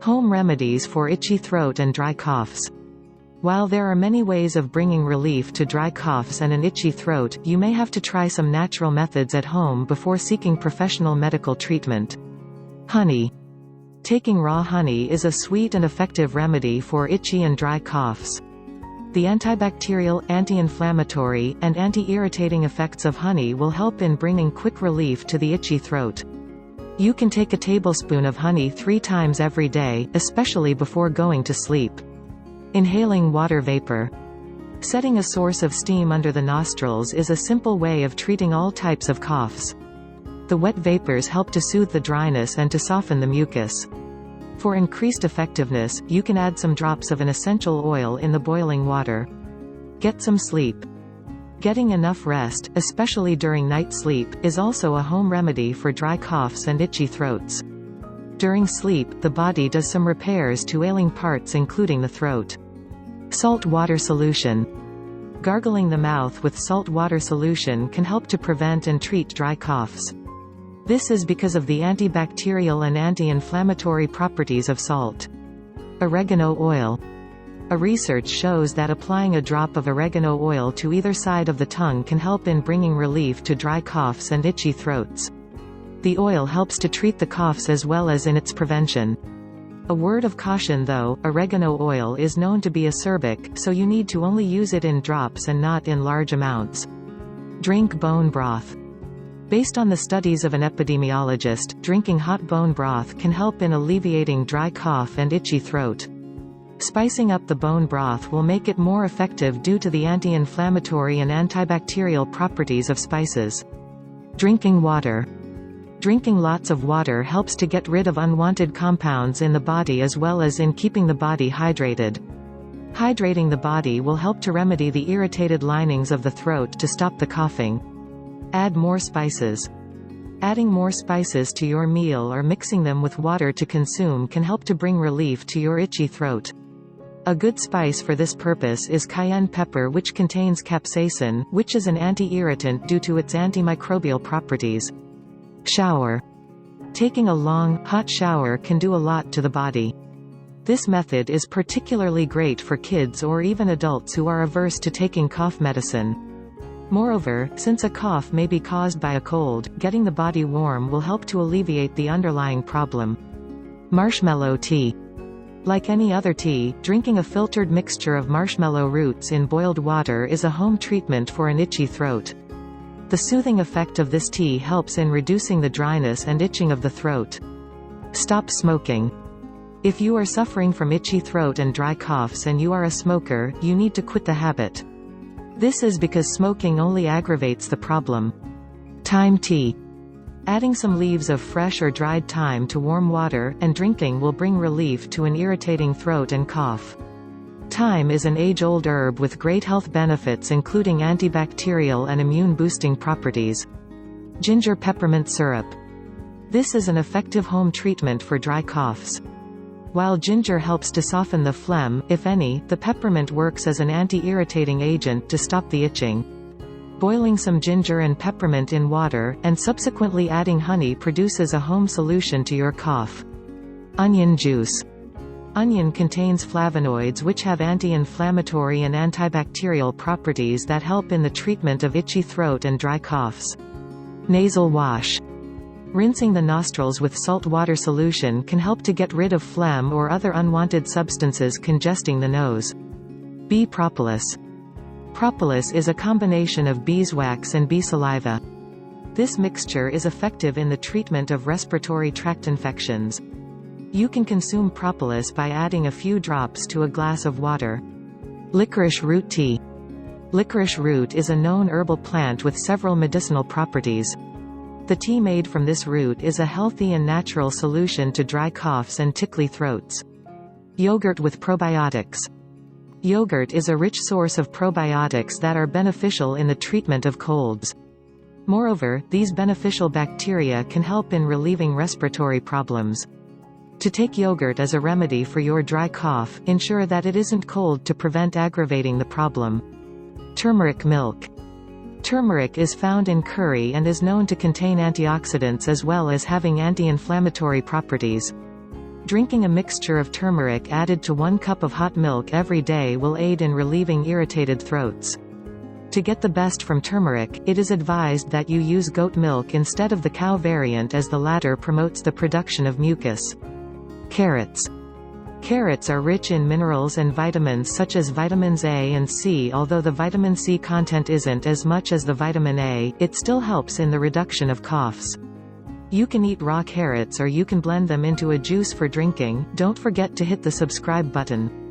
Home remedies for itchy throat and dry coughs. While there are many ways of bringing relief to dry coughs and an itchy throat, you may have to try some natural methods at home before seeking professional medical treatment. Honey. Taking raw honey is a sweet and effective remedy for itchy and dry coughs. The antibacterial, anti-inflammatory, and anti-irritating effects of honey will help in bringing quick relief to the itchy throat. You can take a tablespoon of honey 3 times every day, especially before going to sleep. Inhaling water vapor. Setting a source of steam under the nostrils is a simple way of treating all types of coughs. The wet vapors help to soothe the dryness and to soften the mucus. For increased effectiveness, you can add some drops of an essential oil in the boiling water. Get some sleep. Getting enough rest, especially during night sleep, is also a home remedy for dry coughs and itchy throats. During sleep, the body does some repairs to ailing parts including the throat. Salt water solution. Gargling the mouth with salt water solution can help to prevent and treat dry coughs. This is because of the antibacterial and anti-inflammatory properties of salt. Oregano oil. A research shows that applying a drop of oregano oil to either side of the tongue can help in bringing relief to dry coughs and itchy throats. The oil helps to treat the coughs as well as in its prevention. A word of caution though, oregano oil is known to be acerbic, so you need to only use it in drops and not in large amounts. Drink bone broth. Based on the studies of an epidemiologist, drinking hot bone broth can help in alleviating dry cough and itchy throat. Spicing up the bone broth will make it more effective due to the anti-inflammatory and antibacterial properties of spices. Drinking water. Drinking lots of water helps to get rid of unwanted compounds in the body as well as in keeping the body hydrated. Hydrating the body will help to remedy the irritated linings of the throat to stop the coughing. Add more spices. Adding more spices to your meal or mixing them with water to consume can help to bring relief to your itchy throat. A good spice for this purpose is cayenne pepper, which contains capsaicin, which is an anti-irritant due to its antimicrobial properties. Shower. Taking a long, hot shower can do a lot to the body. This method is particularly great for kids or even adults who are averse to taking cough medicine. Moreover, since a cough may be caused by a cold, getting the body warm will help to alleviate the underlying problem. Marshmallow tea. Like any other tea, drinking a filtered mixture of marshmallow roots in boiled water is a home treatment for an itchy throat. The soothing effect of this tea helps in reducing the dryness and itching of the throat. Stop smoking. If you are suffering from itchy throat and dry coughs and you are a smoker, you need to quit the habit. This is because smoking only aggravates the problem. Thyme tea. Adding some leaves of fresh or dried thyme to warm water, and drinking will bring relief to an irritating throat and cough. Thyme is an age-old herb with great health benefits including antibacterial and immune-boosting properties. Ginger peppermint syrup. This is an effective home treatment for dry coughs. While ginger helps to soften the phlegm, if any, the peppermint works as an anti-irritating agent to stop the itching. Boiling some ginger and peppermint in water, and subsequently adding honey produces a home solution to your cough. Onion juice. Onion contains flavonoids which have anti-inflammatory and antibacterial properties that help in the treatment of itchy throat and dry coughs. Nasal wash. Rinsing the nostrils with salt water solution can help to get rid of phlegm or other unwanted substances congesting the nose. Bee propolis. Propolis is a combination of beeswax and bee saliva. This mixture is effective in the treatment of respiratory tract infections. You can consume propolis by adding a few drops to a glass of water. Licorice root tea. Licorice root is a known herbal plant with several medicinal properties. The tea made from this root is a healthy and natural solution to dry coughs and tickly throats. Yogurt with probiotics. Yogurt is a rich source of probiotics that are beneficial in the treatment of colds. Moreover, these beneficial bacteria can help in relieving respiratory problems. To take yogurt as a remedy for your dry cough, ensure that it isn't cold to prevent aggravating the problem. Turmeric milk. Turmeric is found in curry and is known to contain antioxidants as well as having anti-inflammatory properties. Drinking a mixture of turmeric added to 1 cup of hot milk every day will aid in relieving irritated throats. To get the best from turmeric, it is advised that you use goat milk instead of the cow variant, as the latter promotes the production of mucus. Carrots. Carrots are rich in minerals and vitamins such as vitamins A and C. Although the vitamin C content isn't as much as the vitamin A, it still helps in the reduction of coughs. You can eat raw carrots or you can blend them into a juice for drinking. Don't forget to hit the subscribe button.